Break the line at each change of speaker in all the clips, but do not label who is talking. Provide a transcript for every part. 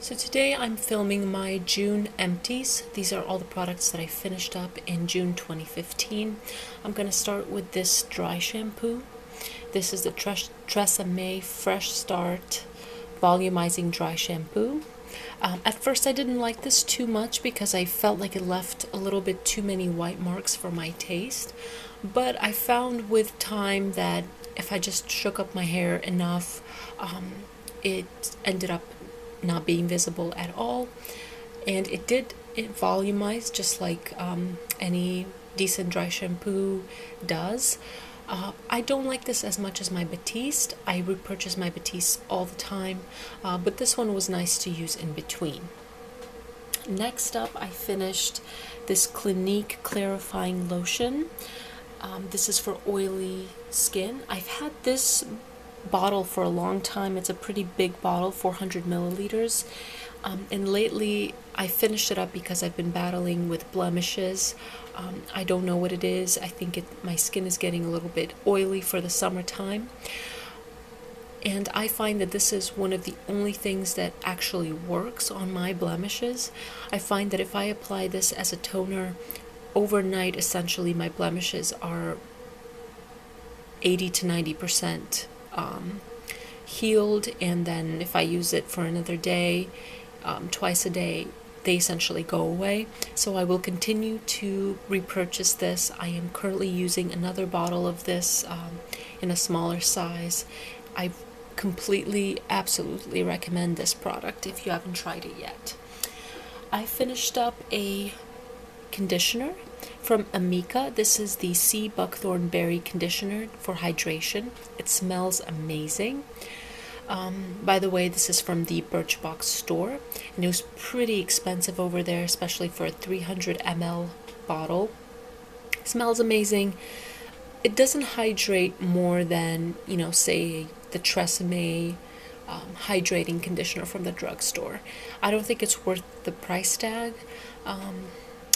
So today I'm filming my June empties. These are all the products that I finished up in June 2015. I'm going to start with this dry shampoo. This is the Tresemme Fresh Start Volumizing Dry Shampoo. At first I didn't like this too much because I felt like it left a little bit too many white marks for my taste. But I found with time that if I just shook up my hair enough, it ended up not being visible at all, and it volumized just like any decent dry shampoo does. I don't like this as much as my Batiste. I repurchase my Batiste all the time, but this one was nice to use in between. Next up, I finished this Clinique clarifying lotion. This is for oily skin. I've had this bottle for a long time. It's a pretty big bottle, 400 milliliters, and lately I finished it up because I've been battling with blemishes. I don't know what it is. I think my skin is getting a little bit oily for the summertime, and I find that this is one of the only things that actually works on my blemishes. I find that if I apply this as a toner overnight, essentially my blemishes are 80 to 90% healed, and then if I use it for another day, twice a day, they essentially go away. So I will continue to repurchase this. I am currently using another bottle of this in a smaller size. I completely, absolutely recommend this product if you haven't tried it yet. I finished up a conditioner from Amika. This is the Sea Buckthorn Berry Conditioner for hydration. It smells amazing. By the way, this is from the Birchbox store, and it was pretty expensive over there, especially for a 300 ml bottle. It smells amazing. It doesn't hydrate more than, say the Tresemme hydrating conditioner from the drugstore. I don't think it's worth the price tag.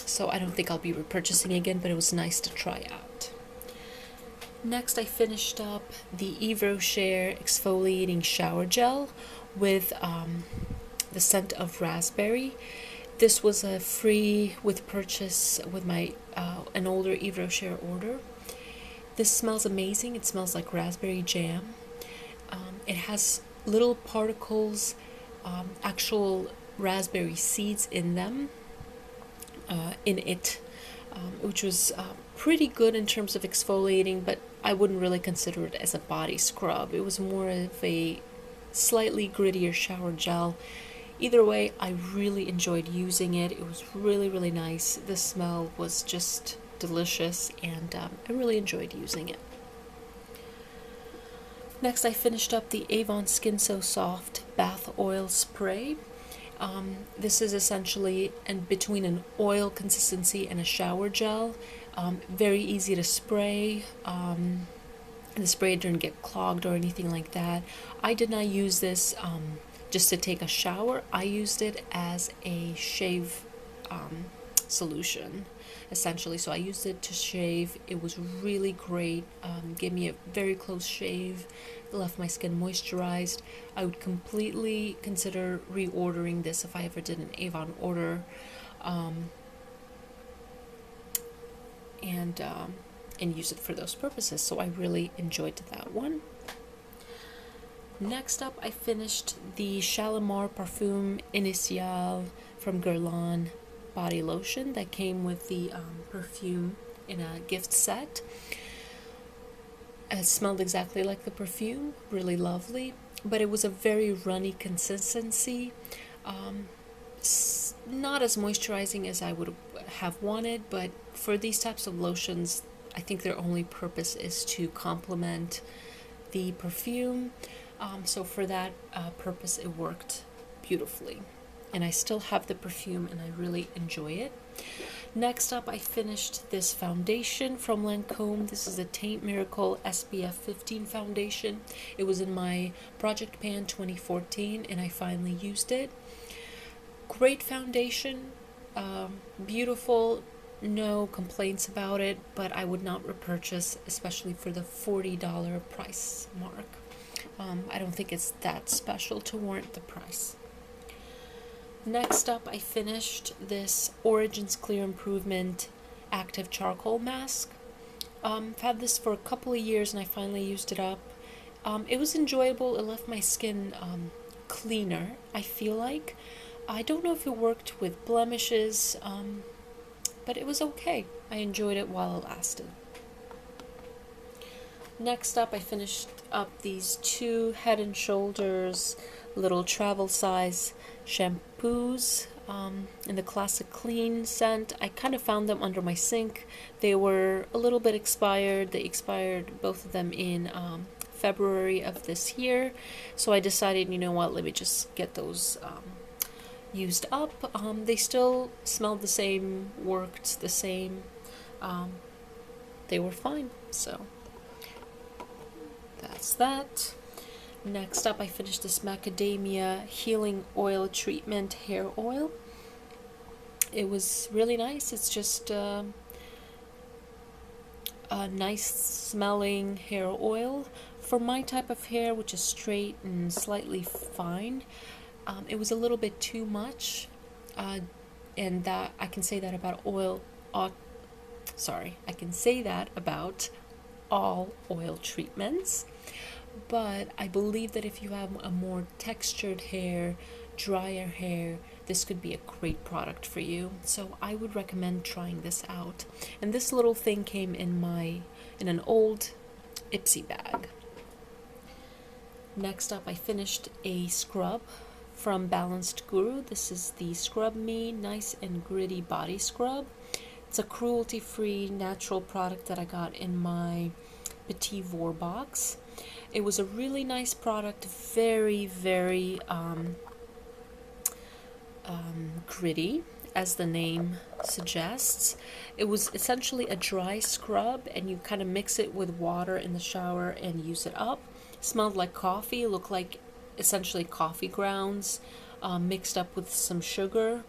So I don't think I'll be repurchasing again, but it was nice to try out. Next, I finished up the Yves Rocher Exfoliating Shower Gel with the scent of raspberry. This was a free with purchase with my an older Yves Rocher order. This smells amazing. It smells like raspberry jam. It has little particles, actual raspberry seeds in them. Which was pretty good in terms of exfoliating, but I wouldn't really consider it as a body scrub. It was more of a slightly grittier shower gel. Either way, I really enjoyed using it. It was really, really nice. The smell was just delicious, and I really enjoyed using it. Next, I finished up the Avon Skin So Soft Bath Oil Spray. This is essentially between an oil consistency and a shower gel. Very easy to spray. The spray didn't get clogged or anything like that. I did not use this just to take a shower. I used it as a shave solution, essentially. So I used it to shave. It was really great. Gave me a very close shave. It left my skin moisturized. I would completely consider reordering this if I ever did an Avon order, and use it for those purposes. So I really enjoyed that one. Next up, I finished the Shalimar Parfum Initial from Guerlain body lotion that came with the perfume in a gift set. It smelled exactly like the perfume, really lovely, but it was a very runny consistency, not as moisturizing as I would have wanted, but for these types of lotions, I think their only purpose is to complement the perfume, so for that purpose it worked beautifully. And I still have the perfume and I really enjoy it. Next up, I finished this foundation from Lancome. This is the Taint Miracle SPF 15 foundation. It was in my Project Pan 2014 and I finally used it. Great foundation, beautiful, no complaints about it, but I would not repurchase, especially for the $40 price mark. I don't think it's that special to warrant the price. Next up, I finished this Origins Clear Improvement Active Charcoal Mask. I've had this for a couple of years and I finally used it up. It was enjoyable. It left my skin cleaner, I feel like. I don't know if it worked with blemishes, but it was okay. I enjoyed it while it lasted. Next up, I finished up these two Head and Shoulders little travel size shampoos in the Classic Clean scent. I kind of found them under my sink. They were a little bit expired. They expired, both of them, in February of this year. So I decided, you know what, let me just get those used up. They still smelled the same, worked the same. They were fine, so that's that. Next up, I finished this Macadamia Healing Oil Treatment Hair Oil. It was really nice. It's just a nice smelling hair oil. For my type of hair, which is straight and slightly fine, it was a little bit too much. And that I can say that about I can say that about all oil treatments. But I believe that if you have a more textured hair, drier hair, this could be a great product for you. So I would recommend trying this out. And this little thing came in an old Ipsy bag. Next up, I finished a scrub from Balanced Guru. This is the Scrub Me Nice and Gritty Body Scrub. It's a cruelty-free natural product that I got in my Petit Vor box. It was a really nice product, very, very gritty, as the name suggests. It was essentially a dry scrub, and you kind of mix it with water in the shower and use it up. It smelled like coffee. It looked like essentially coffee grounds mixed up with some sugar.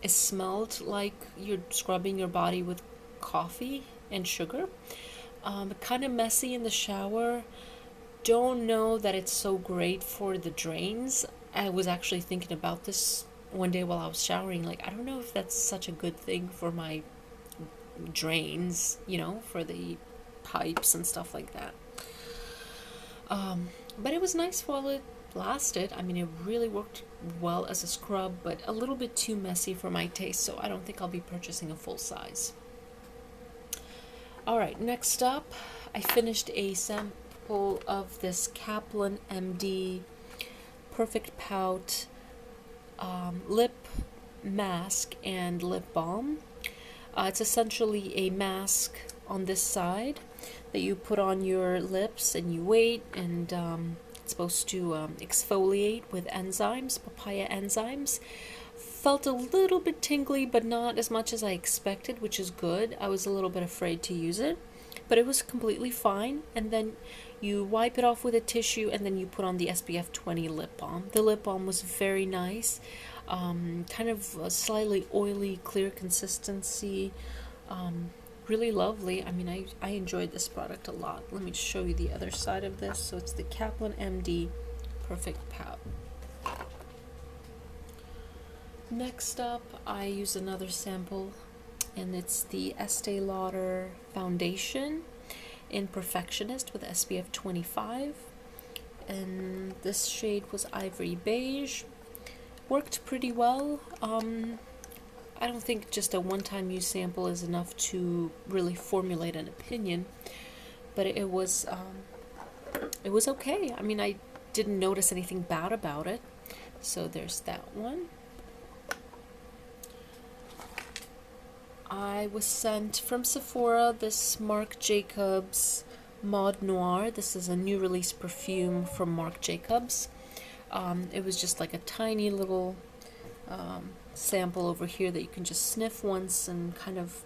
It smelled like you're scrubbing your body with coffee and sugar. Kind of messy in the shower. Don't know that it's so great for the drains. I was actually thinking about this one day while I was showering. Like, I don't know if that's such a good thing for my drains, for the pipes and stuff like that. But it was nice while it lasted. I mean, it really worked well as a scrub, but a little bit too messy for my taste, so I don't think I'll be purchasing a full size. Alright, next up, I finished a sample of this Kaplan MD Perfect Pout lip mask and lip balm. It's essentially a mask on this side that you put on your lips and you wait, and it's supposed to exfoliate with enzymes, papaya enzymes. Felt a little bit tingly, but not as much as I expected, which is good. I was a little bit afraid to use it, but it was completely fine. And then you wipe it off with a tissue, and then you put on the SPF 20 lip balm. The lip balm was very nice, kind of a slightly oily, clear consistency, really lovely. I mean, I enjoyed this product a lot. Let me just show you the other side of this. So it's the Kaplan MD Perfect Pout. Next up, I used another sample, and it's the Estee Lauder foundation in Perfectionist with SPF 25, and this shade was Ivory Beige. Worked pretty well. I don't think just a one-time use sample is enough to really formulate an opinion, but it was okay. I mean, I didn't notice anything bad about it, so there's that one. I was sent from Sephora this Marc Jacobs Mod Noir. This is a new release perfume from Marc Jacobs. It was just like a tiny little sample over here that you can just sniff once and kind of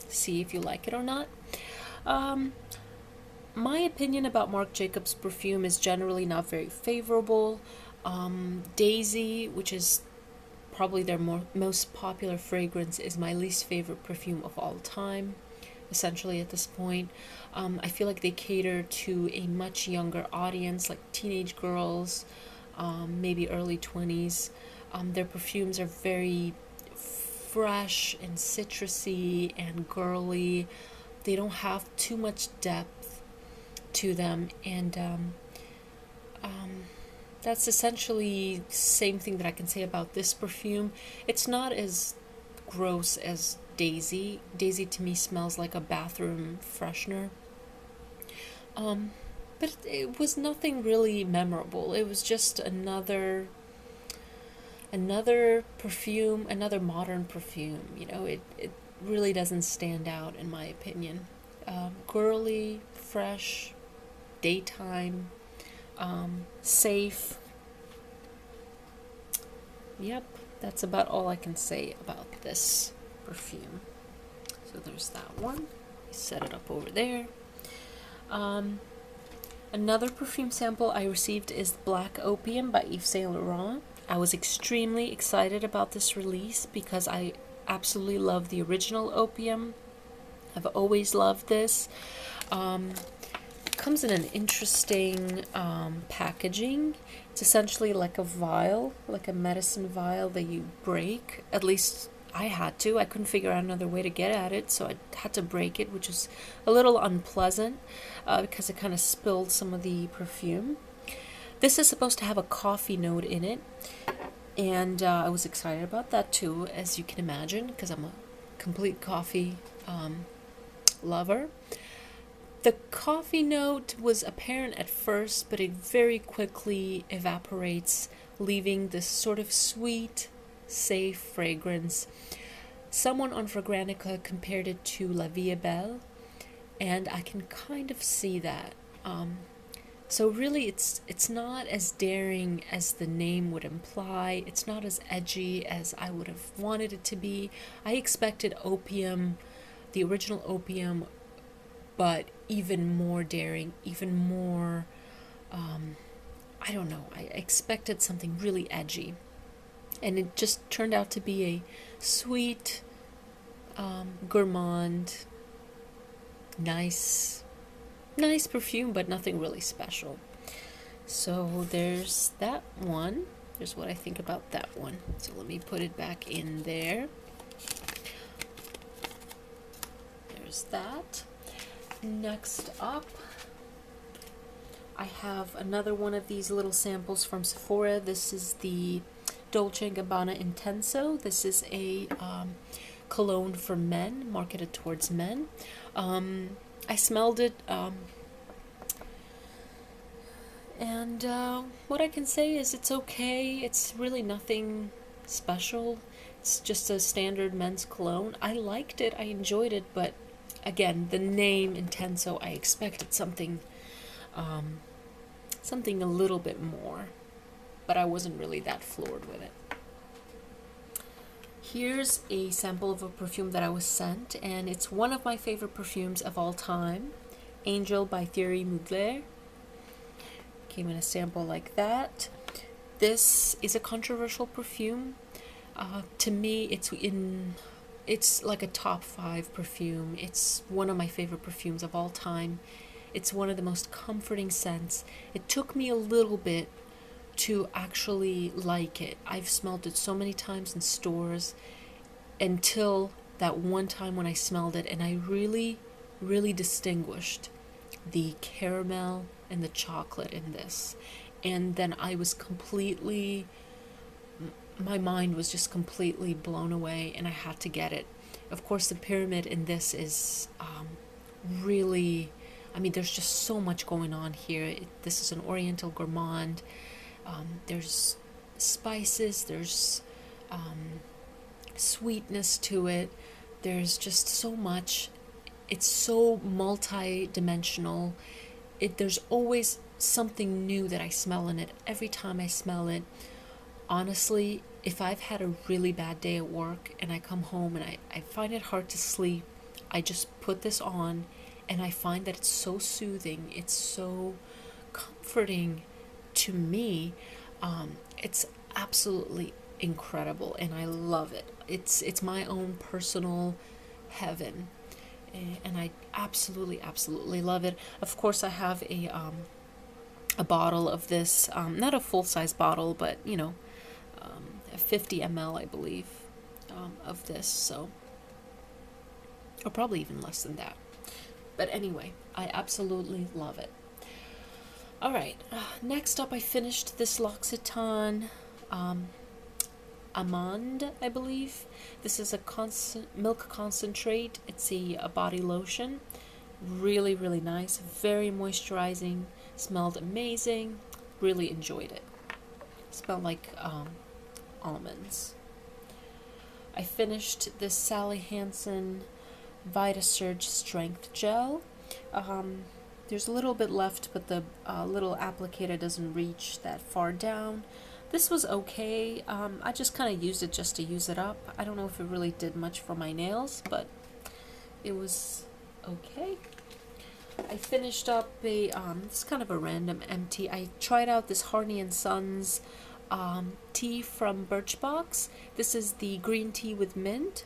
see if you like it or not. My opinion about Marc Jacobs perfume is generally not very favorable. Daisy, which is probably their most popular fragrance, is my least favorite perfume of all time, essentially at this point. I feel like they cater to a much younger audience, like teenage girls, maybe early 20s. Their perfumes are very fresh and citrusy and girly. They don't have too much depth to them, and that's essentially the same thing that I can say about this perfume. It's not as gross as Daisy. Daisy to me smells like a bathroom freshener. But it was nothing really memorable. It was just another perfume, another modern perfume. You know, it really doesn't stand out in my opinion. Girly, fresh, daytime, safe. Yep, that's about all I can say about this perfume. So there's that one. Set it up over there. Another perfume sample I received is Black Opium by Yves Saint Laurent. I was extremely excited about this release because I absolutely love the original Opium. I've always loved this. It comes in an interesting packaging. It's essentially like a vial, like a medicine vial that you break. At least I had to. I couldn't figure out another way to get at it, so I had to break it, which was a little unpleasant because it kind of spilled some of the perfume. This is supposed to have a coffee note in it, and I was excited about that too, as you can imagine, because I'm a complete coffee lover. The coffee note was apparent at first, but it very quickly evaporates, leaving this sort of sweet, safe fragrance. Someone on Fragrantica compared it to La Vie est Belle, and I can kind of see that. So really it's not as daring as the name would imply. It's not as edgy as I would have wanted it to be. I expected Opium, the original Opium, but even more daring, even more, I don't know, I expected something really edgy. And it just turned out to be a sweet, gourmand, nice perfume, but nothing really special. So there's that one. There's what I think about that one. So let me put it back in there. There's that. Next up, I have another one of these little samples from Sephora. This is the Dolce Gabbana Intenso. This is a cologne for men, marketed towards men. I smelled it, and what I can say is it's okay. It's really nothing special. It's just a standard men's cologne. I liked it. I enjoyed it, but again, the name Intenso, I expected something a little bit more, but I wasn't really that floored with it. Here's a sample of a perfume that I was sent, and it's one of my favorite perfumes of all time, Angel by Thierry Mugler. Came in a sample like that. This is a controversial perfume. To me, it's like a top 5 perfume. It's one of my favorite perfumes of all time. It's one of the most comforting scents. It took me a little bit to actually like it. I've smelled it so many times in stores until that one time when I smelled it, and I really, really distinguished the caramel and the chocolate in this. And then I was completely, my mind was just completely blown away, and I had to get it. Of course, the pyramid in this is really, I mean, there's just so much going on here. This is an Oriental gourmand. There's spices, there's sweetness to it. There's just so much. It's so multi-dimensional. There's always something new that I smell in it. Every time I smell it, honestly, if I've had a really bad day at work and I come home and I find it hard to sleep, I just put this on and I find that it's so soothing. It's so comforting to me. It's absolutely incredible, and I love it. It's my own personal heaven, and I absolutely love it. Of course, I have a a bottle of this, not a full-size bottle, but you know, a 50 ml, I believe, of this, so, or probably even less than that. But anyway, I absolutely love it. All right, next up, I finished this L'Occitane Amande, I believe. This is a milk concentrate. It's a body lotion. Really, really nice. Very moisturizing. Smelled amazing. Really enjoyed it. Smelled like almonds. I finished this Sally Hansen Vitae Surge Strength Gel. There's a little bit left, but the little applicator doesn't reach that far down. This was okay. I just kind of used it just to use it up. I don't know if it really did much for my nails, but it was okay. I finished up it's kind of a random empty. I tried out this Harney & Sons tea from Birchbox. This is the green tea with mint.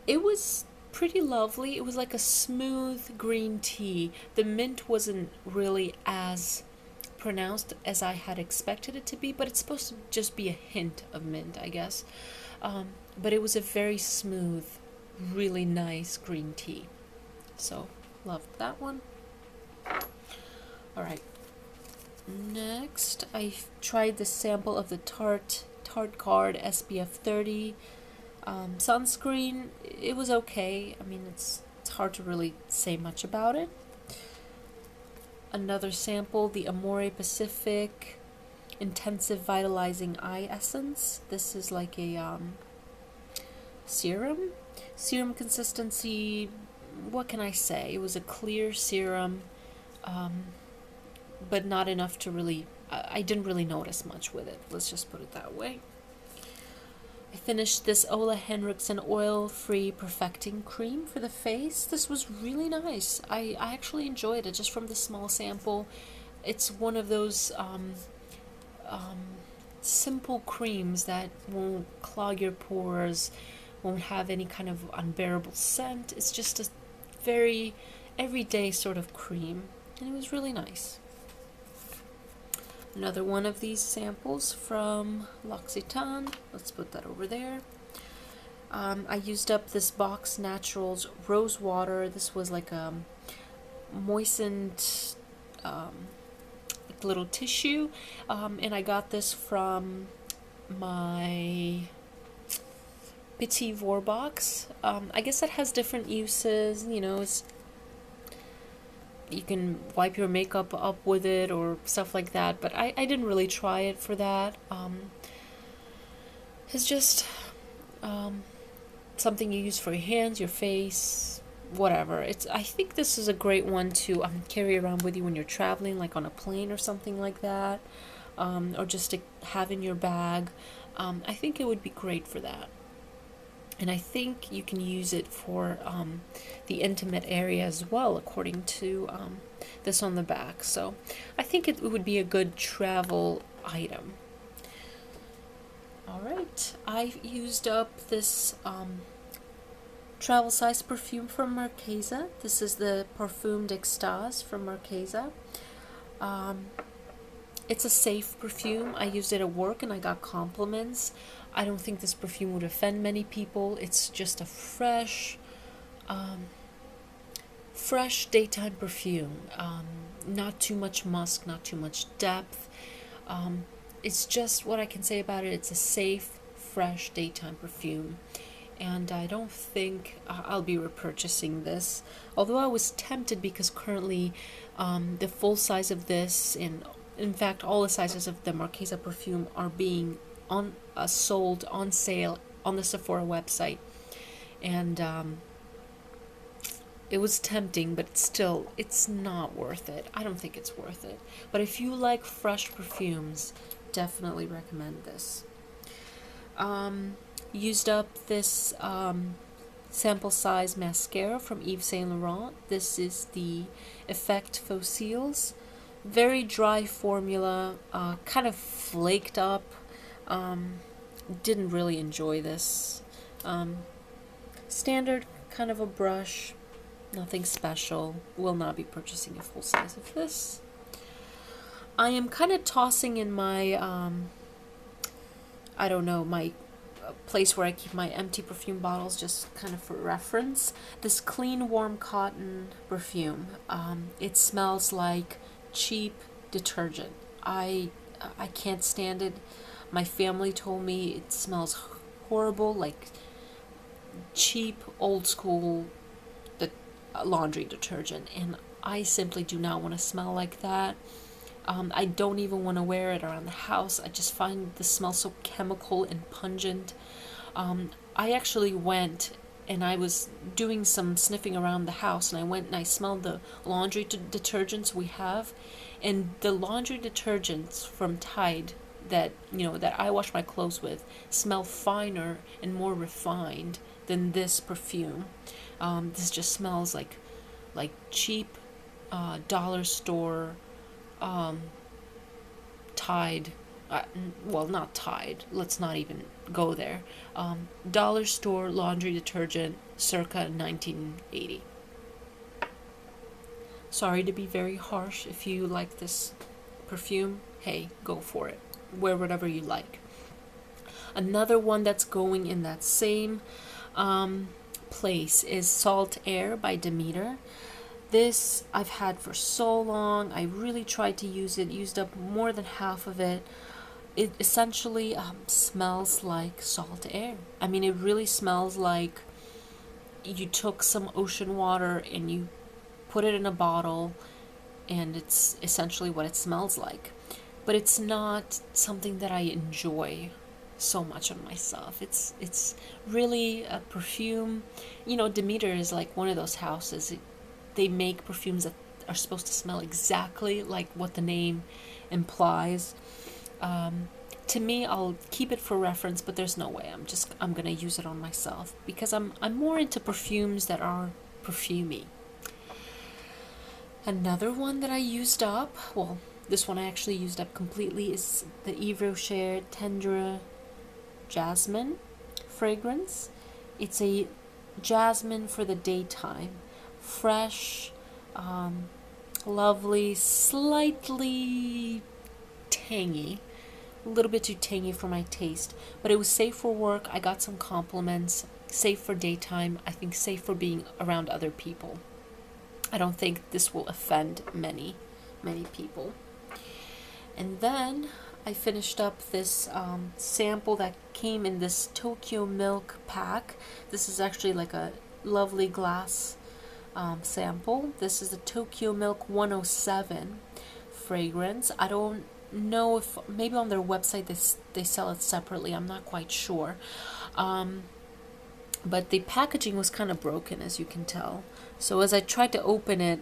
It was pretty lovely. It was like a smooth green tea. The mint wasn't really as pronounced as I had expected it to be, but it's supposed to just be a hint of mint, I guess. But it was a very smooth, really nice green tea. So, loved that one. Alright. Next, I tried the sample of the Tarte Card SPF 30 sunscreen. It was okay. I mean, it's hard to really say much about it. Another sample, the Amore Pacific Intensive Vitalizing Eye Essence. This is like a serum consistency. What can I say? It was a clear serum, but not enough to really, I didn't really notice much with it. Let's just put it that way. I finished this Ole Henriksen oil-free perfecting cream for the face. This was really nice. I actually enjoyed it just from the small sample. It's one of those simple creams that won't clog your pores, won't have any kind of unbearable scent. It's just a very everyday sort of cream, and it was really nice. Another one of these samples from L'Occitane. Let's put that over there. I used up this Box Naturals Rose Water. This was like a moistened like little tissue. And I got this from my Petit Vor box. I guess it has different uses. You know, you can wipe your makeup up with it or stuff like that, but I didn't really try it for that. It's just something you use for your hands, your face, whatever. I think this is a great one to carry around with you when you're traveling, like on a plane or something like that, or just to have in your bag. I think it would be great for that. And I think you can use it for the intimate area as well, according to this on the back. So I think it would be a good travel item. Alright, I used up this travel size perfume from Marchesa. This is the Parfum d'Extase from Marchesa. It's a safe perfume. I used it at work and I got compliments. I don't think this perfume would offend many people. It's just a fresh daytime perfume. Not too much musk, not too much depth. It's just what I can say about it. It's a safe, fresh daytime perfume. And I don't think I'll be repurchasing this. Although I was tempted because currently the full size of this, and in fact all the sizes of the Marchesa perfume are being sold on sale on the Sephora website, and it was tempting, but still, it's not worth it. I don't think it's worth it. But if you like fresh perfumes, definitely recommend this. Used up this sample size mascara from Yves Saint Laurent. This is the Effect Fossiles. Very dry formula, kind of flaked up. Didn't really enjoy this. Standard kind of a brush, nothing special. Will not be purchasing a full size of this. I am kind of tossing in my, I don't know, my place where I keep my empty perfume bottles, just kind of for reference. This Clean Warm Cotton perfume. It smells like cheap detergent. I can't stand it. My family told me it smells horrible, like cheap, old school laundry detergent, and I simply do not want to smell like that. I don't even want to wear it around the house. I just find the smell so chemical and pungent. I actually went and I was doing some sniffing around the house, and I went and I smelled the laundry detergents we have, and the laundry detergents from Tide that that I wash my clothes with smell finer and more refined than this perfume. This just smells like cheap dollar store Tide. Well, not Tide. Let's not even go there. Dollar store laundry detergent circa 1980. Sorry to be very harsh. If you like this perfume, hey, go for it. Wear whatever you like. Another one that's going in that same place is Salt Air by Demeter. This I've had for so long. I really tried to use it, used up more than half of it. It essentially smells like salt air. I mean, it really smells like you took some ocean water and you put it in a bottle, and it's essentially what it smells like. But it's not something that I enjoy so much on myself. It's really a perfume. Demeter is like one of those houses. They make perfumes that are supposed to smell exactly like what the name implies. To me, I'll keep it for reference, but there's no way. I'm gonna use it on myself because I'm more into perfumes that are perfumey. Another one that I used up, well, this one I actually used up completely, is the Yves Tendra Jasmine fragrance. It's a jasmine for the daytime. Fresh, lovely, slightly tangy, a little bit too tangy for my taste, but it was safe for work. I got some compliments. Safe for daytime. I think safe for being around other people. I don't think this will offend many people. And then I finished up this sample that came in this Tokyo Milk pack. This is actually like a lovely glass sample. This is the Tokyo Milk 107 fragrance. I don't know if maybe on their website they sell it separately. I'm not quite sure. But the packaging was kind of broken, as you can tell. So as I tried to open it,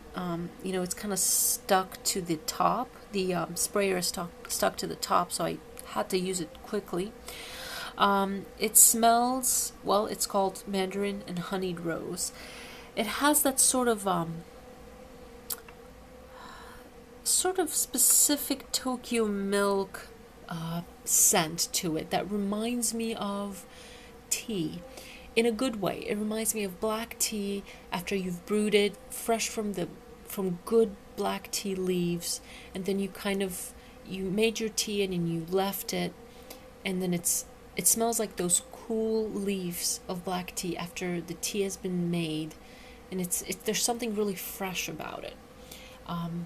it's kind of stuck to the top. The sprayer is stuck to the top, so I had to use it quickly. It smells, well, it's called Mandarin and Honeyed Rose. It has that sort of specific Tokyo Milk scent to it that reminds me of tea. In a good way. It reminds me of black tea after you've brewed it fresh from good black tea leaves, and then you made your tea and you left it, and then it smells like those cool leaves of black tea after the tea has been made, and there's something really fresh about it.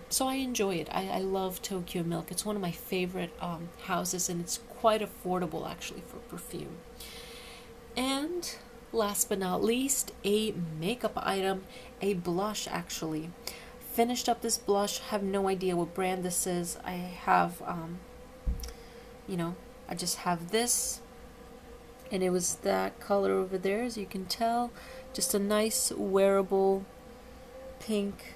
So I enjoy it. I love Tokyo Milk. It's one of my favorite houses, and it's quite affordable actually for perfume. And last but not least, a makeup item, a blush actually. Finished up this blush, have no idea what brand this is. I have, I just have this, and it was that color over there, as you can tell. Just a nice wearable pink.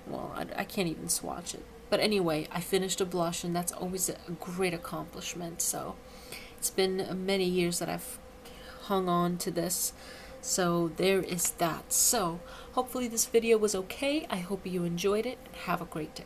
Well, I can't even swatch it. But anyway, I finished a blush, and that's always a great accomplishment. So it's been many years that I've hung on to this, so there is that. So hopefully this video was okay. I hope you enjoyed it, and have a great day.